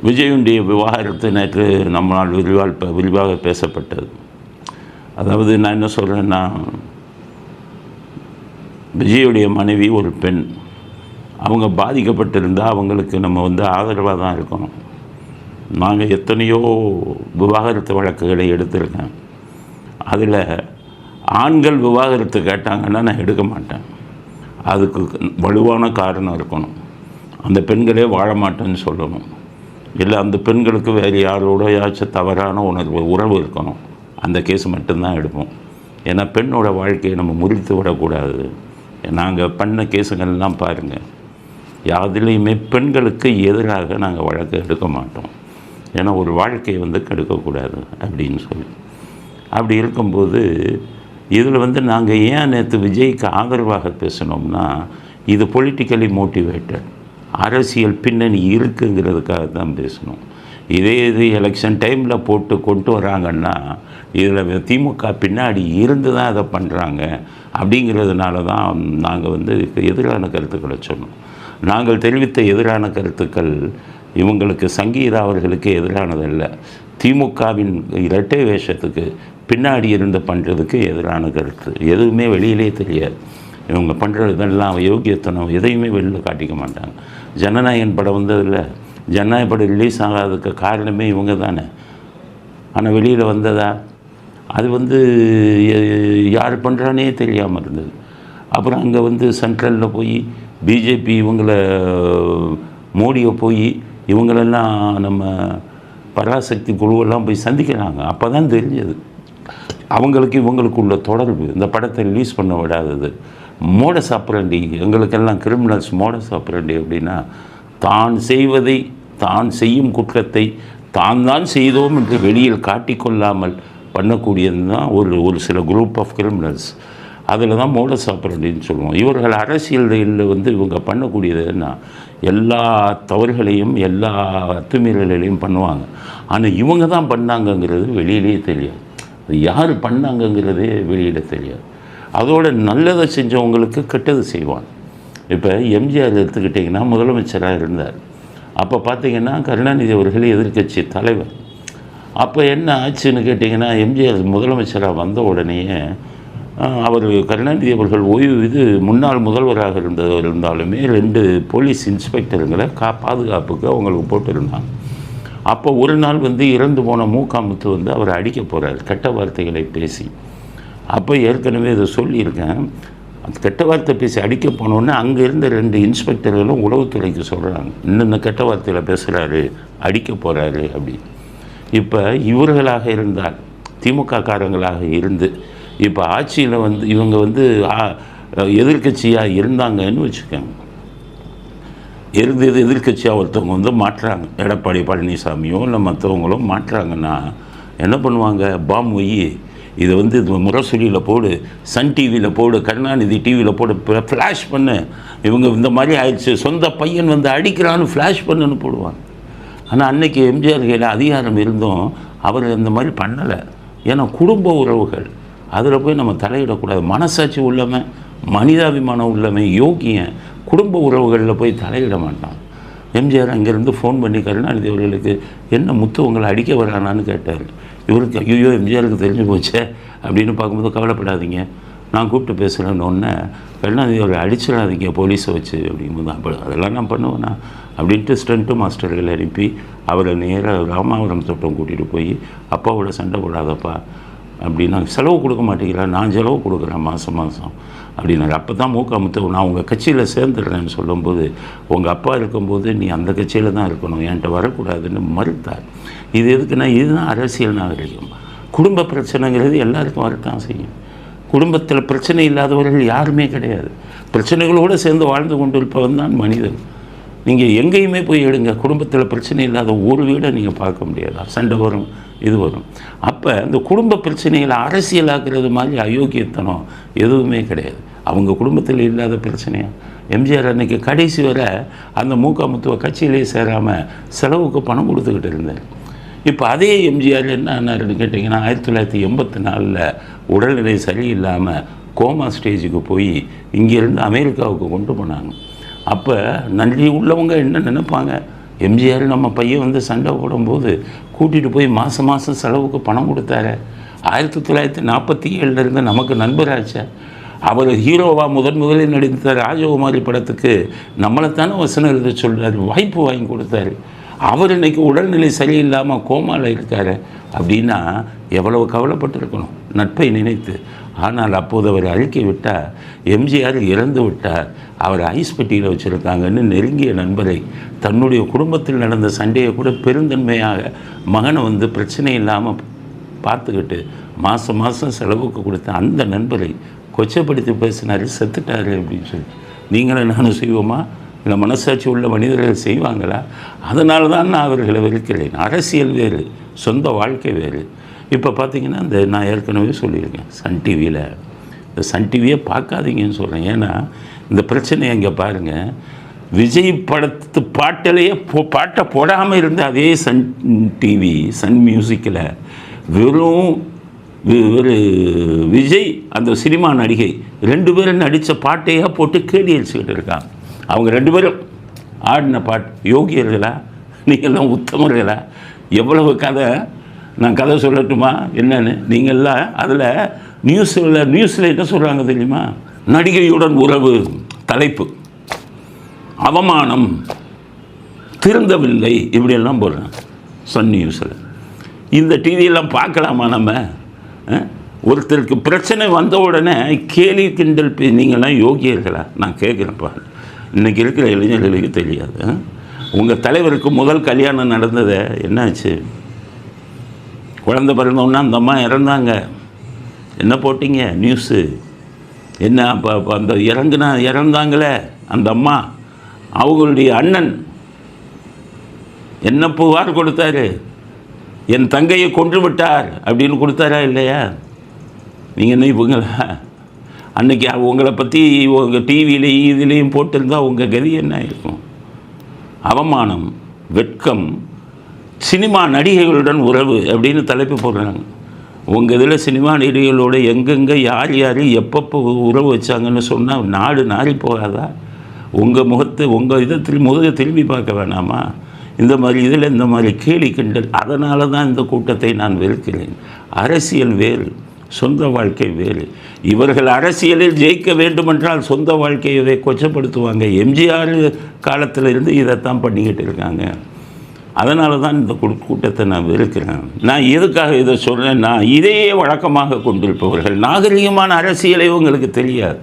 விஜயுடைய விவாகரத்து நேற்று நம்மளால் விரிவாக பேசப்பட்டது. அதாவது நான் என்ன சொல்கிறேன்னா, விஜயுடைய மனைவி ஒரு பெண், அவங்க பாதிக்கப்பட்டிருந்தால் அவங்களுக்கு நம்ம ஆதரவாக தான் இருக்கணும். நாங்கள் எத்தனையோ விவாகரத்து வழக்குகளை எடுத்திருக்கேன். அதில் ஆண்கள் விவாகரத்து கேட்டாங்கன்னா நான் எடுக்க மாட்டேன். அதுக்கு வலுவான காரணம் இருக்கணும். அந்த பெண்களே வாழ மாட்டேன்னு சொல்லணும். இல்லை அந்த பெண்களுக்கு வேறு யாரோடையாச்சும் தவறான உறவு இருக்கணும். அந்த கேஸ் மட்டும்தான் எடுப்போம். ஏன்னா பெண்ணோட வாழ்க்கையை நம்ம முறித்து விடக்கூடாது. நாங்கள் பண்ண கேஸுங்கள்லாம் பாருங்கள், யாதுலேயுமே பெண்களுக்கு எதிராக நாங்கள் வழக்கு எடுக்க மாட்டோம். ஏன்னா ஒரு வாழ்க்கையை கெடுக்கக்கூடாது அப்படின்னு சொல்லி. அப்படி இருக்கும்போது இதில் நாங்கள் ஏன் நேற்று விஜய்க்கு ஆதரவாக பேசினோம்னா, இது பொலிட்டிக்கலி மோட்டிவேட்டட், அரசியல் பின்னணி இருக்குங்கிறதுக்காக தான் பேசணும். இது எலெக்ஷன் டைமில் போட்டு கொண்டு வராங்கன்னா இதில் திமுக பின்னாடி இருந்து தான் அதை பண்ணுறாங்க. அப்படிங்கிறதுனால தான் நாங்கள் எதிரான கருத்துக்களை சொன்னோம். நாங்கள் தெரிவித்த எதிரான கருத்துக்கள் இவங்களுக்கு சங்கீதா அவர்களுக்கு எதிரானதல்ல, திமுகவின் இரட்டை வேஷத்துக்கு பின்னாடி இருந்து பண்ணுறதுக்கு எதிரான கருத்து. எதுவுமே வெளியிலே தெரியாது. இவங்க பண்ணுறதெல்லாம் யோக்கியத்தனம் எதையுமே வெளியில் காட்டிக்க மாட்டாங்க. ஜனநாயகன் படம் வந்ததில்ல, ஜனநாயக படம் ரிலீஸ் ஆகாததுக்கு காரணமே இவங்க தானே. ஆனால் வெளியில் வந்ததா? அது யார் பண்ணுறானே தெரியாமல் இருந்தது. அப்புறம் அங்கே சென்ட்ரலில் போய் பிஜேபி மோடியை போய் இவங்களெல்லாம் நம்ம பராசக்தி குழுவெல்லாம் போய் சந்திக்கிறாங்க. அப்போ தான் தெரிஞ்சது அவங்களுக்கு இவங்களுக்குள்ள தொடர்பு. இந்த படத்தை ரிலீஸ் பண்ண விடாதது மோடஸ் ஆப்பரண்டி. எங்களுக்கெல்லாம் கிரிமினல்ஸ் மோடஸ் ஆப்பரண்டி அப்படின்னா, தான் செய்வதை, தான் செய்யும் குற்றத்தை தான் செய்தோம் என்று வெளியில் காட்டிக்கொள்ளாமல் பண்ணக்கூடியது தான் ஒரு சில குரூப் ஆஃப் கிரிமினல்ஸ். அதில் தான் மோடஸ் ஆப்பரண்டின்னு சொல்லுவோம். இவர்கள் அரசியலில் இவங்க பண்ணக்கூடியது என்ன, எல்லா தவறுகளையும் எல்லா அத்துமீறல்களையும் பண்ணுவாங்க. ஆனால் இவங்க தான் பண்ணாங்கங்கிறது வெளியிலே தெரியாது. அது யார் பண்ணாங்கங்கிறதே வெளியிட தெரியாது. அதோட நல்லதை செஞ்சவங்களுக்கு கெட்டது செய்வான். இப்போ எம்ஜிஆர் எடுத்துக்கிட்டிங்கன்னா முதலமைச்சராக இருந்தார். அப்போ பார்த்திங்கன்னா கருணாநிதி அவர்கள் எதிர்க்கட்சி தலைவர். அப்போ என்ன ஆச்சுன்னு கேட்டிங்கன்னா, எம்ஜிஆர் முதலமைச்சராக வந்த உடனேயே அவர் கருணாநிதி அவர்கள் முன்னாள் முதல்வராக இருந்தாலுமே 2 போலீஸ் இன்ஸ்பெக்டருங்களை பாதுகாப்புக்கு அவங்களுக்கு போட்டிருந்தாங்க. அப்போ ஒரு நாள் இறந்து போன மூகாமுத்து அவரை அடிக்க போகிறார் கெட்ட வார்த்தைகளை பேசி. அப்போ ஏற்கனவே இதை சொல்லியிருக்கேன். அந்த கெட்ட வார்த்தை பேசி அடிக்க போனோன்னே அங்கே இருந்த 2 இன்ஸ்பெக்டர்களும் உளவுத்துறைக்கு சொல்கிறாங்க, இன்னும் கெட்ட வார்த்தையில் பேசுகிறாரு, அடிக்க போகிறாரு அப்படி. இப்போ இவர்களாக இருந்தால், திமுக காரங்களாக இருந்து இப்போ ஆட்சியில் இவங்க எதிர்க்கட்சியாக இருந்தாங்கன்னு வச்சுக்கோங்க. எதிர்க்கட்சியாக ஒருத்தவங்க மாட்டுறாங்க, எடப்பாடி பழனிசாமியோ இல்லை மற்றவங்களோ மாட்டுறாங்கன்னா என்ன பண்ணுவாங்க, பாம் வை, இதை முரசொலியில் போடு, சன் டிவியில் போடு, கருணாநிதி டிவியில் போடு, ஃப்ளாஷ் பண்ணு, இவங்க இந்த மாதிரி ஆயிடுச்சு, சொந்த பையன் அடிக்கிறான்னு ஃப்ளாஷ் பண்ணுன்னு போடுவாங்க. ஆனால் அன்றைக்கி எம்ஜிஆர் கையில் அதிகாரம் இருந்தும் அவர் இந்த மாதிரி பண்ணலை. ஏன்னா குடும்ப உறவுகள், அதில் போய் நம்ம தலையிடக்கூடாது. மனசாட்சி உள்ளவன், மனிதாபிமானம் உள்ளவன், யோகியன் குடும்ப உறவுகளில் போய் தலையிட மாட்டான். எம்ஜிஆர் அங்கேருந்து ஃபோன் பண்ணி கருணாநிதி அவர்களுக்கு, என்ன முத்து உங்களை அடிக்க வரானான்னு கேட்டார். இவருக்கு ஐயோ எம்ஜிஆருக்கு தெரிஞ்சு போச்சே அப்படின்னு பார்க்கும்போது, கவலைப்படாதீங்க நான் கூப்பிட்டு பேசுகிறேன்னு ஒன்று, கருணாநிதி அவரை அடிச்சிடாதீங்க போலீஸை வச்சு அப்படிங்கும்போது, அப்போ அதெல்லாம் நான் பண்ணுவேண்ணா அப்படின்ட்டு ஸ்டண்ட்டு மாஸ்டர்கள் அனுப்பி அவரை நேராக ராமாவரம் தோட்டம் கூட்டிகிட்டு போய், அப்பாவோட சண்டை போடாதப்பா அப்படின்னா, செலவு கொடுக்க மாட்டேங்கிறா, நான் செலவு கொடுக்குறேன் மாதம் அப்படின்னாரு. அப்போ தான் மூகாமுத்து, நான் உங்கள் கட்சியில் சேர்ந்துடுறேன்னு சொல்லும்போது, உங்கள் அப்பா இருக்கும்போது நீ அந்த கட்சியில் தான் இருக்கணும், என்கிட்ட வரக்கூடாதுன்னு மறுத்தார். இது எதுக்குன்னா, இதுதான் அரசியல் நாகரிகம். குடும்ப பிரச்சனைங்கிறது எல்லாருக்கும் வரத்தான் செய்யும். குடும்பத்தில் பிரச்சனை இல்லாதவர்கள் யாருமே கிடையாது. பிரச்சனைகளோடு சேர்ந்து வாழ்ந்து கொண்டு இருப்பவன் தான் மனிதன். நீங்கள் எங்கேயுமே போய் எடுங்க, குடும்பத்தில் பிரச்சனை இல்லாத ஒரு வீடை நீங்கள் பார்க்க முடியாது. சண்டை வரும், இது வரும். அப்போ இந்த குடும்ப பிரச்சனைகளை அரசியலாக்குறது மாதிரி அயோக்கியத்தனம் எதுவுமே கிடையாது. அவங்க குடும்பத்தில் இல்லாத பிரச்சனையா? எம்ஜிஆர் அன்றைக்கி கடைசி வரை அந்த மூகாமுத்துவ கட்சியிலே சேராமல் செலவுக்கு பணம் கொடுத்துக்கிட்டு இருந்தார். இப்போ அதே எம்ஜிஆர் என்ன ஆனாருன்னு கேட்டிங்கன்னா, 1984 உடல்நிலை சரியில்லாமல் கோமா ஸ்டேஜுக்கு போய் இங்கேருந்து அமெரிக்காவுக்கு கொண்டு போனாங்க. அப்போ நன்றி உள்ளவங்க என்ன நினைப்பாங்க, எம்ஜிஆர் நம்ம பையன் வந்து சண்டை போடும்போது கூட்டிகிட்டு போய் மாதம் மாதம் செலவுக்கு பணம் கொடுத்தாரு. 1947 நமக்கு நண்பராச்சா. அவர் ஹீரோவாக முதலில் நடித்த ராஜகுமாரி படத்துக்கு நம்மளைத்தானே வசனம் எழுத சொல்கிறார், வாய்ப்பு வாங்கி கொடுத்தாரு. அவர் இன்றைக்கி உடல்நிலை சரியில்லாமல் கோமாவில் இருக்கார் அப்படின்னா எவ்வளவு கவலைப்பட்டிருக்கணும் நட்பை நினைத்து. ஆனால் அப்போது அவர் அறிக்கை விட்டார், எம்ஜிஆர் இறந்து விட்டார், அவர் ஐஸ் பெட்டியில் வச்சுருக்காங்கன்னு நெருங்கிய நண்பரை, தன்னுடைய குடும்பத்தில் நடந்த சண்டையை கூட பெருந்தன்மையாக மகனை வந்து பிரச்சனை இல்லாமல் பார்த்துக்கிட்டு மாதம் மாதம் செலவுக்கு கொடுத்த அந்த நண்பரை கொச்சப்படுத்தி பேசினார், செத்துட்டார் அப்படின்னு சொல்லி. நீங்களும் நானும் செய்வோமா? இல்லை மனசாட்சி உள்ள மனிதர்கள் செய்வாங்களா? அதனால தான் நான் அவர்களை வெறுக்கிறேன். அரசியல் வேறு, சொந்த வாழ்க்கை வேறு. இப்போ பார்த்திங்கன்னா இந்த நான் ஏற்கனவே சொல்லியிருக்கேன், சன் டிவியில் இந்த சன் டிவியே பார்க்காதீங்கன்னு சொல்கிறேன். ஏன்னா இந்த பிரச்சனையை இங்கே பாருங்கள், விஜய் படத்து பாட்டிலேயே பாட்டை போடாமல் இருந்த அதே சன் டிவி சன் மியூசிக்கில் வெறும் ஒரு விஜய் அந்த சினிமா நடிகை 2 பேரும் நடித்த பாட்டையாக போட்டு கேடி அடிச்சுக்கிட்டு இருக்காங்க. அவங்க 2 பேரும் ஆடின பாட்டு யோகியர்களா, நீங்கள்லாம் உத்தமர்களா? எவ்வளவு கதை! நான் கதை சொல்லட்டுமா என்னன்னு? நீங்கள்லாம் அதில் நியூஸில் என்ன சொல்கிறாங்க தெரியுமா? நடிகையுடன் உறவு தலைப்பு, அவமானம், திருந்தவில்லை, இப்படியெல்லாம் போடுறாங்க சன் நியூஸில். இந்த டிவியெல்லாம் பார்க்கலாமா நம்ம? ஒருத்தருக்கு பிரச்சனை வந்த உடனே கேலி கிண்டல் நீங்கள்லாம் யோகியர்களா? நான் கேட்குறேன்ப்பா, இன்றைக்கி இருக்கிற இளைஞர்களுக்கு தெரியாது. உங்கள் தலைவருக்கு முதல் கல்யாணம் நடந்ததை என்னாச்சு? குழந்தை பிறந்தோன்னா அந்த அம்மா இறந்தாங்க, என்ன போட்டிங்க நியூஸு? என்ன அப்போ அந்த இறந்தாங்களே அந்த அம்மா, அவங்களுடைய அண்ணன் என்ன புகார் கொடுத்தாரு? என் தங்கையை கொன்று விட்டார் அப்படின்னு கொடுத்தாரா இல்லையா? நீங்கள் என்ன இவங்களா? அன்றைக்கி உங்களை பற்றி உங்கள் டிவியிலையும் இதுலேயும் போட்டிருந்தால் உங்கள் கதி என்ன இருக்கும்? அவமானம், வெட்கம், சினிமா நடிகைகளுடன் உறவு அப்படின்னு தலைப்பு போடுறாங்க. உங்கள் இதில் சினிமா நடிகைகளோட எங்கெங்கே யார் எப்பப்போ உறவு வச்சாங்கன்னு சொன்னால் நாடு நாரி போகாதா? உங்கள் முகத்தை உங்கள் இதை திரும்பி பார்க்க வேணாமா? இந்த மாதிரி இதில் இந்த மாதிரி கேலி கிண்டல். அதனால தான் இந்த கூட்டத்தை நான் வெறுக்கிறேன். அரசியல் வேறு, சொந்த வாழ்க்கை வேறு. இவர்கள் அரசியலில் ஜெயிக்க வேண்டுமென்றால் சொந்த வாழ்க்கையவே கொச்சப்படுத்துவாங்க. எம்ஜிஆர் காலத்தில் இருந்து இதைத்தான் பண்ணிக்கிட்டு இருக்காங்க. அதனால தான் இந்த கூட்டத்தை நான் வெறுக்கிறேன். நான் எதுக்காக இதை சொல்கிறேன்? நான் இதையே வழக்கமாக கொண்டிருப்பவர்கள் நாகரிகமான அரசியலை உங்களுக்கு தெரியாது,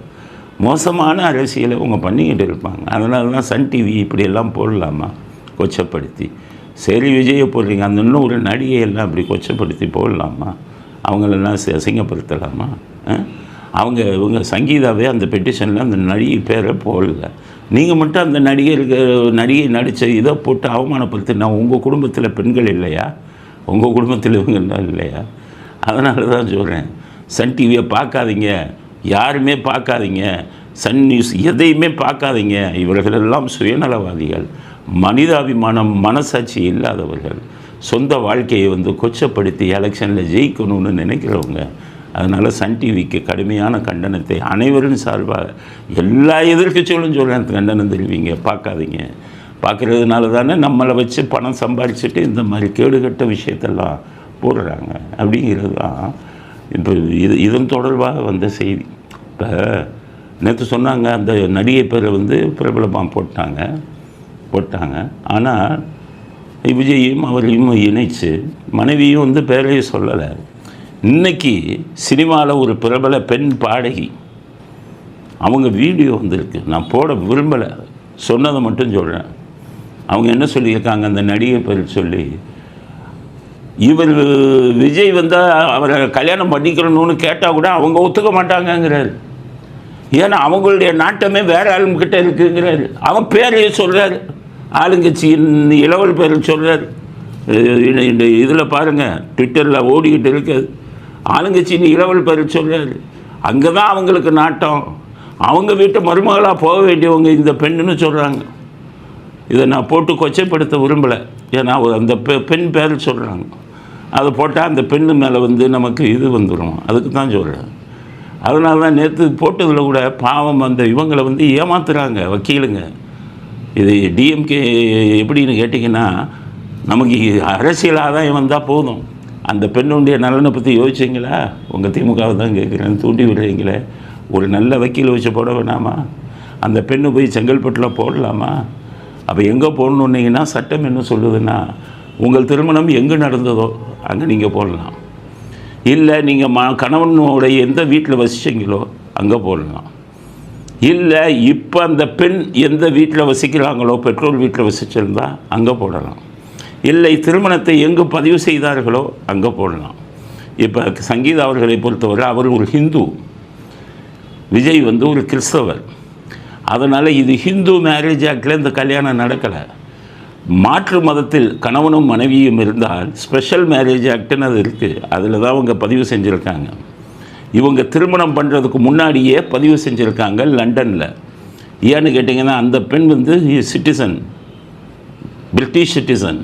மோசமான அரசியலை அவங்க பண்ணிக்கிட்டு இருப்பாங்க. அதனால தான் சன் டிவி இப்படியெல்லாம் போடலாமா கொச்சப்படுத்தி? சரி விஜயை போடுறீங்க, அந்த இன்னும் ஒரு நடிகையெல்லாம் அப்படி கொச்சப்படுத்தி போடலாமா? அவங்களெல்லாம் அசிங்கப்படுத்தலாமா? இவங்க சங்கீதாவே அந்த பெட்டிஷனில் அந்த நடிகை பேரை போடல. நீங்கள் மட்டும் அந்த நடிகை நடித்த இதை போட்டு அவமானப்படுத்தினா உங்கள் குடும்பத்தில் பெண்கள் இல்லையா? உங்கள் குடும்பத்தில் இவங்கெல்லாம் இல்லையா? அதனால தான் சொல்கிறேன், சன் டிவியை பார்க்காதீங்க, யாருமே பார்க்காதீங்க, சன் நியூஸ் எதையுமே பார்க்காதீங்க. இவர்களெல்லாம் சுயநலவாதிகள், மனிதாபிமானம் மனசாட்சி இல்லாதவர்கள், சொந்த வாழ்க்கையை வந்து கொச்சப்படுத்தி எலெக்ஷனில் ஜெயிக்கணும்னு நினைக்கிறவங்க. அதனால் சன் டிவிக்கு கடுமையான கண்டனத்தை அனைவரும் சார்பாக எல்லா எதிர்க்கட்சிகளும் சொல்கிறேன், கண்டனம் தெரிவிங்க, பார்க்காதீங்க. பார்க்குறதுனால தானே நம்மளை வச்சு பணம் சம்பாதிச்சுட்டு இந்த மாதிரி கேடுகட்ட விஷயத்தெல்லாம் போடுறாங்க. அப்படிங்கிறது தான் இப்போ இதன் தொடர்பாக வந்த செய்தி. இப்போ நேற்று சொன்னாங்க அந்த நடிகை பேரை வந்து பிரபலமாக போட்டாங்க. ஆனால் விஜயையும் அவரையும் இணைச்சு மனைவியும் வந்து பேரையும் சொல்லலை. இன்றைக்கி சினிமாவில் ஒரு பிரபல பெண் பாடகி, அவங்க வீடியோ வந்திருக்கு, நான் போட விரும்பலை, சொன்னதை மட்டும் சொல்கிறேன். அவங்க என்ன சொல்லியிருக்காங்க, அந்த நடிகை பேர் சொல்லி, இவர் விஜய் வந்தால் அவரை கல்யாணம் பண்ணிக்கிறணும்னு கேட்டால் கூட அவங்க ஒத்துக்க மாட்டாங்கங்கிறாரு. ஏன்னா அவங்களுடைய நாட்டமே வேறு ஆளுங்கிட்ட இருக்குங்கிறாரு. அவன் பேரையே சொல்கிறார், ஆளுங்கட்சியின் இளவல் பேர் சொல்கிறார். இந்த இதில் பாருங்கள், ட்விட்டரில் ஓடிக்கிட்டு இருக்குது, ஆளுங்கட்சியின் இளவல் பேர் சொல்கிறார். அங்கே தான் அவங்களுக்கு நாட்டம், அவங்க வீட்டை மருமகளாக போக வேண்டியவங்க இந்த பெண்ணுன்னு சொல்கிறாங்க. இதை நான் போட்டு கொச்சைப்படுத்த விரும்பலை, ஏன்னா அந்த பெண் பேர் சொல்கிறாங்க. அதை போட்டால் அந்த பெண்ணு மேலே வந்து நமக்கு இது வந்துடும், அதுக்கு தான் சொல்கிறேன். அதனால தான் நேற்று போட்டதில் கூட பாவம் அந்த இவங்களை வந்து ஏமாத்துறாங்க வக்கீலுங்க. இது டிஎம்கே எப்படின்னு கேட்டிங்கன்னா, நமக்கு அரசியல் ஆதாயம் வந்தால் போதும். அந்த பெண்ணுடைய நலனை பற்றி யோசிச்சிங்களா? உங்கள் திமுகவை தான் கேட்குறேன், தூண்டி விடுறீங்களே. ஒரு நல்ல வக்கீல் வச்சு போட வேணாமா? அந்த பெண்ணு போய் செங்கல்பட்டில் போடலாமா? அப்போ எங்கே போடணுன்னீங்கன்னா, சட்டம் என்ன சொல்லுதுன்னா, உங்கள் திருமணம் எங்கே நடந்ததோ அங்கே நீங்கள் போடலாம். இல்லை நீங்கள் கணவனுடைய எந்த வீட்டில் வசிச்சிங்களோ அங்கே போடலாம். இல்லை இப்போ அந்த பெண் எந்த வீட்டில் வசிக்கிறாங்களோ, பெற்றோர் வீட்டில் வசிச்சிருந்தா அங்கே போடலாம். இல்லை திருமணத்தை எங்கு பதிவு செய்தார்களோ அங்கே போடலாம். இப்போ சங்கீதா அவர்களை பொறுத்தவரை அவர் ஒரு ஹிந்து, விஜய் வந்து ஒரு கிறிஸ்தவர். அதனால் இது ஹிந்து மேரேஜ் ஆக்டில் இந்த கல்யாணம் நடக்கலை. மாற்று மதத்தில் கணவனும் மனைவியும் இருந்தால் ஸ்பெஷல் மேரேஜ் ஆக்டுன்னு அது இருக்குது, அதில் தான் அவங்க பதிவு செஞ்சுருக்காங்க. இவங்க திருமணம் பண்ணுறதுக்கு முன்னாடியே பதிவு செஞ்சுருக்காங்க லண்டனில். ஏன்னு கேட்டிங்கன்னா, அந்த பெண் வந்து சிட்டிசன், பிரிட்டிஷ் சிட்டிசன்,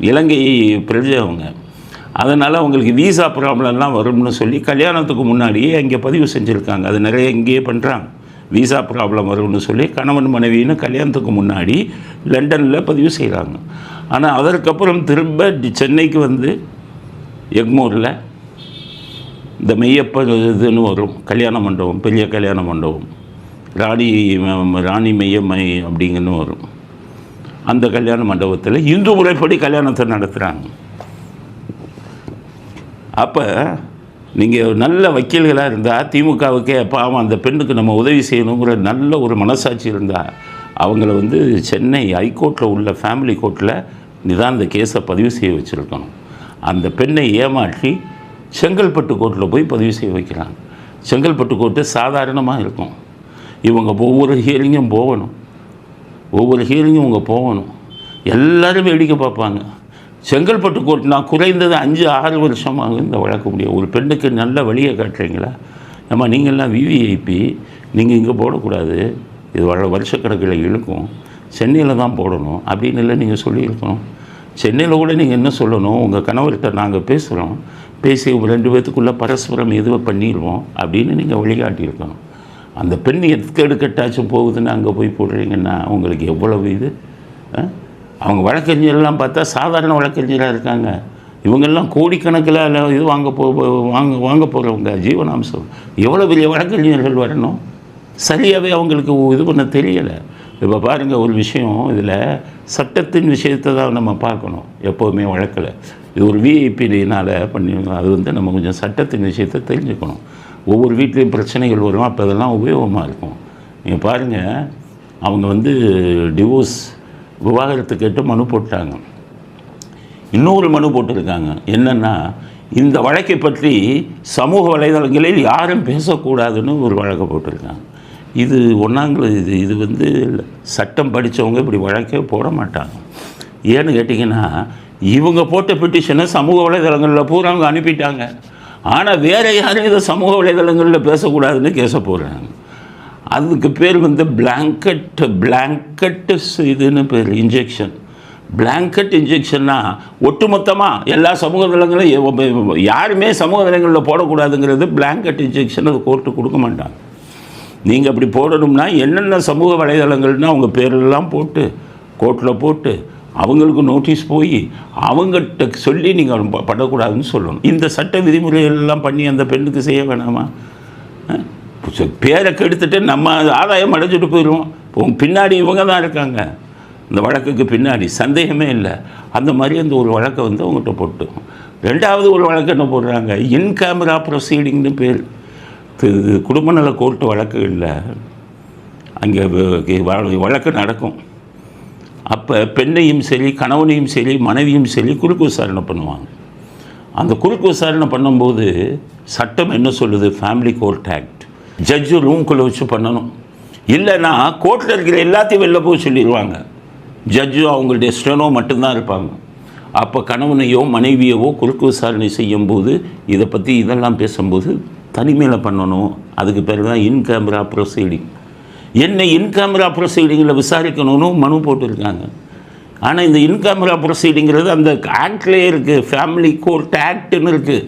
இலங்கை பிரஜை அவங்க. அதனால் அவங்களுக்கு வீசா ப்ராப்ளம்லாம் வரும்னு சொல்லி கல்யாணத்துக்கு முன்னாடியே அங்கே பதிவு செஞ்சுருக்காங்க. அது நிறைய இங்கேயே பண்ணுறாங்க. வீசா ப்ராப்ளம் வரும்னு சொல்லி கணவன் மனைவின்னு கல்யாணத்துக்கு முன்னாடி லண்டனில் பதிவு செய்கிறாங்க. ஆனால் அதற்கப்புறம் திரும்ப சென்னைக்கு வந்து எக்மோரில் இந்த மெய்யப்ப இதுன்னு வரும் கல்யாண மண்டபம், பெரிய கல்யாண மண்டபம், ராணி மெய்யம்மை அப்படிங்கன்னு வரும். அந்த கல்யாண மண்டபத்தில் இந்து முறைப்படி கல்யாணத்தை நடத்துகிறாங்க. அப்போ நீங்கள் நல்ல வக்கீல்களாக இருந்தால், திமுகவுக்கே பாவம் அந்த பெண்ணுக்கு நம்ம உதவி செய்யணுங்கிற நல்ல ஒரு மனசாட்சி இருந்தால், அவங்கள வந்து சென்னை ஹைகோர்ட்டில் உள்ள ஃபேமிலி கோர்ட்டில் நிதாந்த கேஸை பதிவு செய்ய வச்சுருக்கணும். அந்த பெண்ணை ஏமாற்றி செங்கல்பட்டு கோர்ட்டில் போய் பதிவு செய்ய வைக்கிறாங்க. செங்கல்பட்டு கோர்ட்டு சாதாரணமாக இருக்கும். இவங்க ஒவ்வொரு ஹியரிங்கும் போகணும், இவங்க போகணும். எல்லோரும் வேடிக்கை பார்ப்பாங்க. செங்கல்பட்டு கோர்ட் நான் குறைந்தது 5-6 வருஷமாக இந்த வழக்க முடியும். ஒரு பெண்ணுக்கு நல்ல வழியை காட்டுறீங்களா? ஏம்மா நீங்கள்லாம் விவிஐபி, நீங்கள் இங்கே போடக்கூடாது, இது வருஷக்கணக்கில் இழுக்கும், சென்னையில் தான் போடணும் அப்படின்னு இல்லை நீங்கள் சொல்லியிருக்கணும். சென்னையில் கூட நீங்கள் என்ன சொல்லணும், உங்கள் கணவர்கிட்ட நாங்கள் பேசுகிறோம், பேசி 2 பேர்த்துக்குள்ளே பரஸ்பரம் எதுவும் பண்ணிடுவோம் அப்படின்னு நீங்கள் வழிகாட்டியிருக்கணும். அந்த பெண் எதுக்கெடுக்கட்டாச்சும் போகுதுன்னு அங்கே போய் போடுறீங்கன்னா உங்களுக்கு எவ்வளவு இது. அவங்க வழக்கறிஞர்லாம் பார்த்தா சாதாரண வழக்கறிஞராக இருக்காங்க. இவங்கெல்லாம் கோடிக்கணக்கில் இது வாங்க போகிறவங்க ஜீவனாம்சம். எவ்வளோ பெரிய வழக்கறிஞர்கள் வரணும், சரியாகவே அவங்களுக்கு இது பண்ண தெரியலை. இப்போ பாருங்கள், ஒரு விஷயம் இதில் சட்டத்தின் விஷயத்தை தான் நம்ம பார்க்கணும் எப்போவுமே வழக்கில். இது ஒரு விஐபினால் பண்ணி அது வந்து நம்ம கொஞ்சம் சட்டத்தின் விஷயத்தை தெரிஞ்சுக்கணும். ஒவ்வொரு வீட்லேயும் பிரச்சனைகள் வரும், அப்போ அதெல்லாம் உபயோகமாக இருக்கும். நீங்கள் பாருங்கள், அவங்க வந்து டிவோர்ஸ் விவாகரத்து கேட்டு மனு போட்டாங்க. இன்னொரு மனு போட்டிருக்காங்க. என்னென்னா, இந்த வழக்கை பற்றி சமூக வலைதளங்களில் யாரும் பேசக்கூடாதுன்னு ஒரு வழக்கை போட்டிருக்காங்க. இது இது வந்து சட்டம் படித்தவங்க இப்படி வழக்கே போட மாட்டாங்க. ஏன்னு கேட்டிங்கன்னா, இவங்க போட்ட பெட்டிஷனை சமூக வலைதளங்களில் பூரா அவங்க அனுப்பிட்டாங்க. ஆனால் வேறு யாரும் இதை சமூக வலைதளங்களில் பேசக்கூடாதுன்னு கேச போடுறாங்க. அதுக்கு பேர் வந்து பிளாங்கெட் இதுன்னு பேர், இன்ஜெக்ஷன். பிளாங்கெட் இன்ஜெக்ஷன்னா ஒட்டுமொத்தமாக எல்லா சமூக தளங்களும் யாருமே சமூக தளங்களில் போடக்கூடாதுங்கிறது பிளாங்கெட் இன்ஜெக்ஷன். அது கோர்ட்டு கொடுக்க மாட்டாங்க. நீங்கள் அப்படி போடணும்னா என்னென்ன சமூக வலைதளங்கள்னால் அவங்க பேரெல்லாம் போட்டு கோர்ட்டில் போட்டு அவங்களுக்கு நோட்டீஸ் போய் அவங்ககிட்ட சொல்லி நீங்கள் பண்ணக்கூடாதுன்னு சொல்லணும். இந்த சட்ட விதிமுறைகள்லாம் பண்ணி அந்த பெண்ணுக்கு செய்ய வேணாமா? பேரை கெடுத்துட்டு நம்ம ஆதாயம் அடைஞ்சிட்டு போயிடுவோம். பின்னாடி இவங்க தான் இருக்காங்க, இந்த வழக்குக்கு பின்னாடி சந்தேகமே இல்லை. அந்த மாதிரி அந்த ஒரு வழக்கை வந்து அவங்ககிட்ட போட்டு, 2வது ஒரு வழக்கு என்ன போடுறாங்க, இன் கேமரா ப்ரொசீடிங்னு பேர். குடும்ப நல கோர்ட்டு வழக்குகளில் அங்கே வழக்கு நடக்கும். அப்போ பெண்ணையும் சரி, கணவனையும் சரி, மனைவியும் சரி குறுக்கு விசாரணை பண்ணுவாங்க. அந்த குறுக்கு விசாரணை பண்ணும்போது சட்டம் என்ன சொல்லுது, ஃபேமிலி கோர்ட் ஆக்ட், ஜட்ஜு ரூம்குள்ளே வச்சு பண்ணணும். இல்லைன்னா கோர்ட்டில் இருக்கிற எல்லாத்தையும் வெளில போய் சொல்லிடுவாங்க. ஜட்ஜு அவங்களுடைய ஸ்டெனோ மட்டும்தான் இருப்பாங்க. அப்போ கணவனையோ மனைவியவோ குறுக்கு விசாரணை செய்யும்போது இதை பற்றி இதெல்லாம் பேசும்போது தனிமையில் பண்ணணும். அதுக்கு பேர் தான் இன் கேமரா ப்ரொசீடிங். என்ன இன் கேமரா ப்ரொசீடிங்கில் விசாரிக்கணும்னு மனு போட்டிருக்காங்க. ஆனால் இந்த இன் கேமரா ப்ரொசீடிங்கிறது அந்த ஆக்ட்லேயே இருக்குது, ஃபேமிலி கோர்ட் ஆக்ட்னு இருக்குது,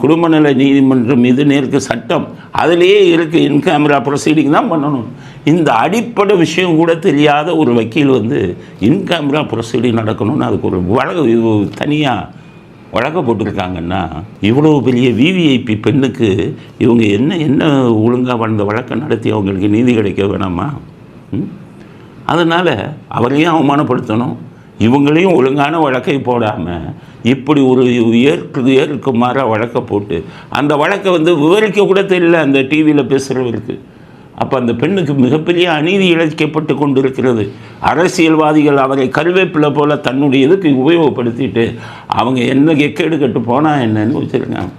குடும்ப நல நீதிமன்றம் இதுன்னு இருக்குது சட்டம், அதிலேயே இருக்குது. இன் கேமரா ப்ரொசீடிங் தான் பண்ணணும். இந்த அடிப்படை விஷயம் கூட தெரியாத ஒரு வக்கீல் வந்து இன் கேமரா ப்ரொசீடிங் நடக்கணும்னு அதுக்கு ஒரு வழக்கு தனியாக வழக்க போட்டிருக்காங்கன்னா, இவ்வளோ பெரிய விவிஐபி பெண்ணுக்கு இவங்க என்ன ஒழுங்காக வந்த வழக்கை நடத்தி அவங்களுக்கு நீதி கிடைக்க வேணாமா? அதனால் அவரையும் அவமானப்படுத்தணும், இவங்களையும் ஒழுங்கான வழக்கை போடாமல் இப்படி ஒரு ஏற்குமாற வழக்கை போட்டு அந்த வழக்கை வந்து விவரிக்க கூட தெரியல அந்த டிவியில் பேசுகிறவருக்கு. அப்போ அந்த பெண்ணுக்கு மிகப்பெரிய அநீதி இழைக்கப்பட்டு கொண்டிருக்கிறது. அரசியல்வாதிகள் அவரை கருவேப்பிலை போல் தன்னுடைய இதுக்கு உபயோகப்படுத்திட்டு அவங்க என்ன எக்கேடு கட்டு போனால் என்னன்னு வச்சுருக்காங்க.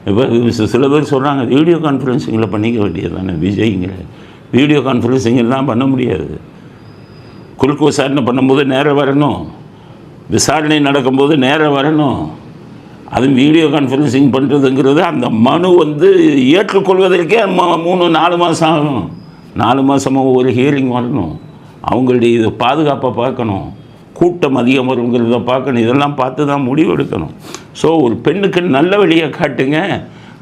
இப்போ சில பேர் சொல்கிறாங்க வீடியோ கான்ஃபரன்சிங்கில் பண்ணிக்க வேண்டியது தானே விஜய்ங்கிற. வீடியோ கான்ஃபரன்சிங்கெல்லாம் பண்ண முடியாது. குறுக்கு விசாரணை பண்ணும்போது நேரம் வரணும், விசாரணை நடக்கும்போது நேரம் வரணும். அதுவும் வீடியோ கான்ஃபரன்சிங் பண்ணுறதுங்கிறது அந்த மனு வந்து ஏற்றுக்கொள்வதற்கே 3-4 மாதம் ஆகும். 4 மாதமாக ஒரு ஹியரிங் வரணும், அவங்களுடைய இது பாதுகாப்பை பார்க்கணும், கூட்டம் அதிகம் வருங்கிறத பார்க்கணும், இதெல்லாம் பார்த்து தான் முடிவு எடுக்கணும். ஸோ ஒரு பெண்ணுக்கு நல்ல வழியை காட்டுங்க.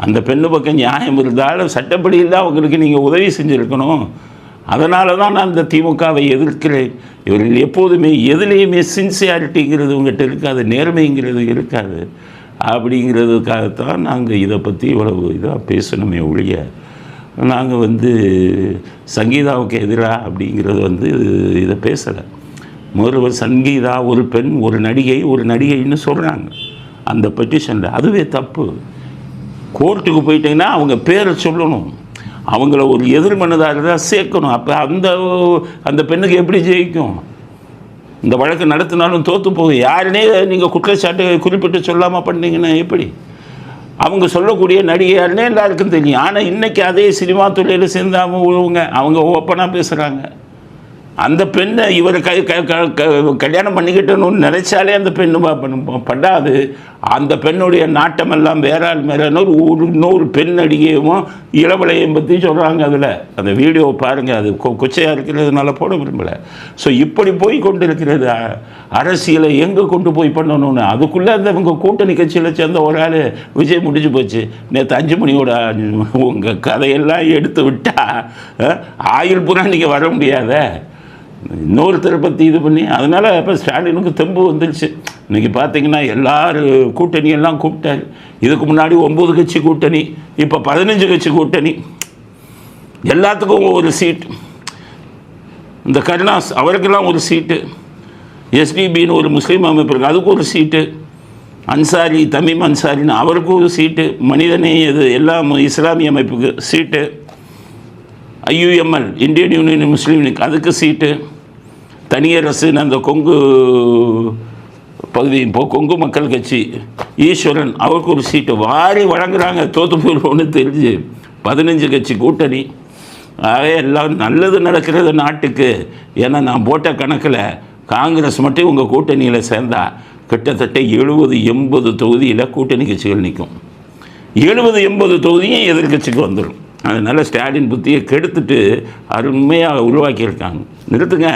அந்த பெண்ணு பக்கம் நியாயம் இருந்தாலும் சட்டப்படி இல்லை அவங்களுக்கு நீங்கள் உதவி செஞ்சுருக்கணும். அதனால தான் நான் இந்த திமுகவை எதிர்க்கிறேன். இவர்கள் எப்போதுமே எதுலேயுமே சின்சியாரிட்டிங்கிறது உங்கள்கிட்ட இருக்காது, நேர்மைங்கிறது இருக்காது. அப்படிங்கிறதுக்காகத்தான் நாங்கள் இதை பற்றி இவ்வளவு இதாக பேசணுமே ஒழிய நாங்கள் வந்து சங்கீதாவுக்கு எதிராக அப்படிங்கிறது வந்து இதை பேசலை. முதல்வர் சங்கீதா ஒரு பெண், ஒரு நடிகைன்னு சொல்கிறாங்க அந்த பெட்டிஷனில். அதுவே தப்பு. கோர்ட்டுக்கு போயிட்டீங்கன்னா அவங்க பேரை சொல்லணும், அவங்கள ஒரு எதிர்மனதாக சேர்க்கணும். அப்போ அந்த பெண்ணுக்கு எப்படி ஜெயிக்கும்? இந்த வழக்கு நடத்தினாலும் தோற்று போகும். யாருனே நீங்கள் குற்றச்சாட்டு குறிப்பிட்டு சொல்லாமல் பண்ணீங்கன்னா எப்படி? அவங்க சொல்லக்கூடிய நடிகை யாருன்னே எல்லாருக்கும் தெரியும். ஆனால் இன்றைக்கி அதே சினிமா துறையில் சேர்ந்து அவங்க ஓப்பனாக பேசுகிறாங்க. அந்த பெண்ணை இவர் கல்யாணம் பண்ணிக்கிட்டணும்னு நினைச்சாலே அந்த பெண்ணு படாது. அந்த பெண்ணுடைய நாட்டமெல்லாம் வேற ஆள் மேலே இன்னொரு பெண் நடிகையும் இளவலையும் பற்றி சொல்கிறாங்க. அதில் அந்த வீடியோவை பாருங்கள், அது கொச்சையாக இருக்கிறதுனால போட விரும்பலை. ஸோ இப்படி போய் கொண்டு இருக்கிறது அரசியலை எங்கே கொண்டு போய் பண்ணணும்னு. அதுக்குள்ளே அந்த உங்கள் கூட்டணி கட்சியில் சேர்ந்த ஒரு ஆள் விஜய் முடிஞ்சு போச்சு. நேற்று 5 மணியோட உங்கள் கதையெல்லாம் எடுத்து விட்டால் ஆயுள் பூரா நீங்கள் வர முடியாத இன்னொருத்தரை பற்றி இது பண்ணி. அதனால் இப்போ ஸ்டாலினுக்கு தெம்பு வந்துடுச்சு. இன்றைக்கி பார்த்தீங்கன்னா எல்லாரும் கூட்டணியெல்லாம் கூப்பிட்டாரு. இதுக்கு முன்னாடி 9 கட்சி கூட்டணி, இப்போ 15 கட்சி கூட்டணி, எல்லாத்துக்கும் ஒரு சீட். இந்த கருணாஸ் அவருக்கெல்லாம் ஒரு சீட்டு, எஸ்டிபின்னு ஒரு முஸ்லீம் அமைப்பு இருக்குது அதுக்கு ஒரு சீட்டு, அன்சாரி தமீம் அன்சாரின்னு அவருக்கு ஒரு சீட்டு, மனிதனே இது எல்லாம் இஸ்லாமிய அமைப்புக்கு சீட்டு, IUML இந்தியன் யூனியன் முஸ்லீம் லீக் அதுக்கு சீட்டு, தனியரசுன்னு அந்த கொங்கு பகுதி கொங்கு மக்கள் கட்சி ஈஸ்வரன் அவருக்கு ஒரு சீட்டு வாரி வழங்குறாங்க. தோற்று போயிடுவோன்னு தெரிஞ்சு 15 கட்சி கூட்டணி. ஆக எல்லாம் நல்லது நடக்கிறது நாட்டுக்கு. ஏன்னா நான் போட்ட கணக்கில் காங்கிரஸ் மட்டும் உங்கள் கூட்டணியில் சேர்ந்தால் கிட்டத்தட்ட 70-80 தொகுதியில் கூட்டணி கட்சிகள் நிற்கும். 70-80 தொகுதியும் எதிர்கட்சிக்கு வந்துடும். அதனால் ஸ்டாலின் புத்தியை கெடுத்துட்டு அருமையாக உருவாக்கியிருக்காங்க. நிறுத்துங்க,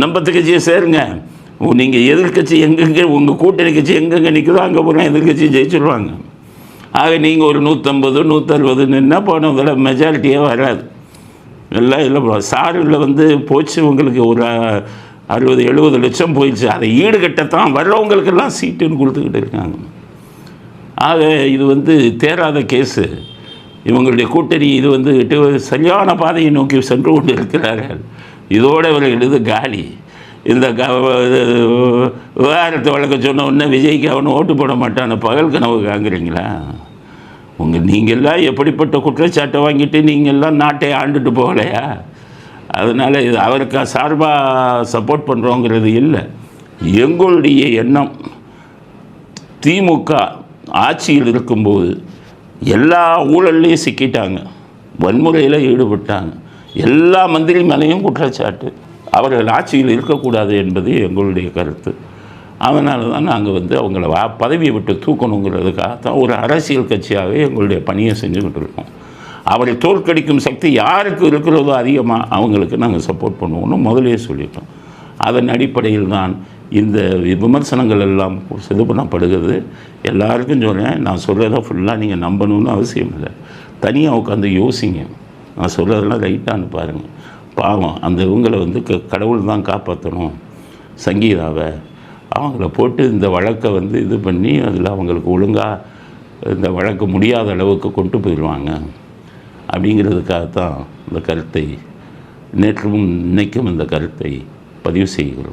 நம்பத்து கட்சியை சேருங்க. நீங்கள் எதிர்கட்சி எங்கெங்கே உங்கள் கூட்டணி கட்சி எங்கெங்கே நிற்குதோ அங்கே போனால் எதிர்கட்சி ஜெயிச்சுடுவாங்க. ஆக நீங்கள் ஒரு 150-160 நின்னா போனதில் மெஜாரிட்டியே வராது. எல்லாம் இல்லை சாரில் வந்து போச்சு. உங்களுக்கு ஒரு 60-70 லட்சம் போயிடுச்சு. அதை ஈடுகட்டத்தான் வர்றவங்களுக்கெல்லாம் சீட்டுன்னு கொடுத்துக்கிட்டு இருக்காங்க. ஆக இது வந்து தேராத கேஸு. இவங்களுடைய கூட்டணி இது வந்து சரியான பாதையை நோக்கி சென்று கொண்டு இருக்கிறார்கள். இதோடு இவர்கள் இது காலி. இந்த விவகாரத்தை வழக்க சொன்ன உடனே விஜய்க்கு அவனை ஓட்டு போட மாட்டான்னு பகல் கனவு காங்குறீங்களா? நீங்கள்லாம் எப்படிப்பட்ட குற்றச்சாட்டை வாங்கிட்டு நீங்கள்லாம் நாட்டை ஆண்டுட்டு போகலையா? அதனால் இது அவருக்கு சார்பாக சப்போர்ட் பண்ணுறோங்கிறது இல்லை. எங்களுடைய எண்ணம் திமுக ஆட்சியில் இருக்கும்போது எல்லா ஊழல்லையும் சிக்கிட்டாங்க, வன்முறையில் ஈடுபட்டாங்க, எல்லா மந்திரி மேலேயும் குற்றச்சாட்டு. அவர்கள் ஆட்சியில் இருக்கக்கூடாது என்பது எங்களுடைய கருத்து. அதனால தான் நாங்கள் வந்து அவங்கள பதவியை விட்டு தூக்கணுங்கிறதுக்காகத்தான் ஒரு அரசியல் கட்சியாகவே எங்களுடைய பணியை செஞ்சுக்கிட்டு இருக்கோம். அவரை தோற்கடிக்கும் சக்தி யாருக்கு இருக்கிறதோ அதிகமாக அவங்களுக்கு நாங்கள் சப்போர்ட் பண்ணுவோம்னு முதலே சொல்லிட்டோம். அதன் அடிப்படையில் தான் இந்த விமர்சனங்கள் எல்லாம் இது பண்ணப்படுகிறது. எல்லாருக்கும் சொல்கிறேன், நான் சொல்கிறத ஃபுல்லாக நீங்கள் நம்பணும்னு அவசியம் இல்லை. தனியாக உட்காந்து யோசிங்க. நான் சொல்கிறதெல்லாம் ரைட்டானு பாருங்கள். பாவம் அந்த இவங்களை வந்து கடவுள் தான் காப்பாற்றணும் சங்கீதாவை, அவங்கள போட்டு இந்த வழக்கை வந்து இது பண்ணி அதில் அவங்களுக்கு ஒழுங்காக இந்த வழக்கு முடியாத அளவுக்கு கொண்டு போயிடுவாங்க அப்படிங்கிறதுக்காகத்தான் இந்த கருத்தை நேற்றும் இன்னைக்கும் இந்த கருத்தை பதிவு செய்கிறோம்.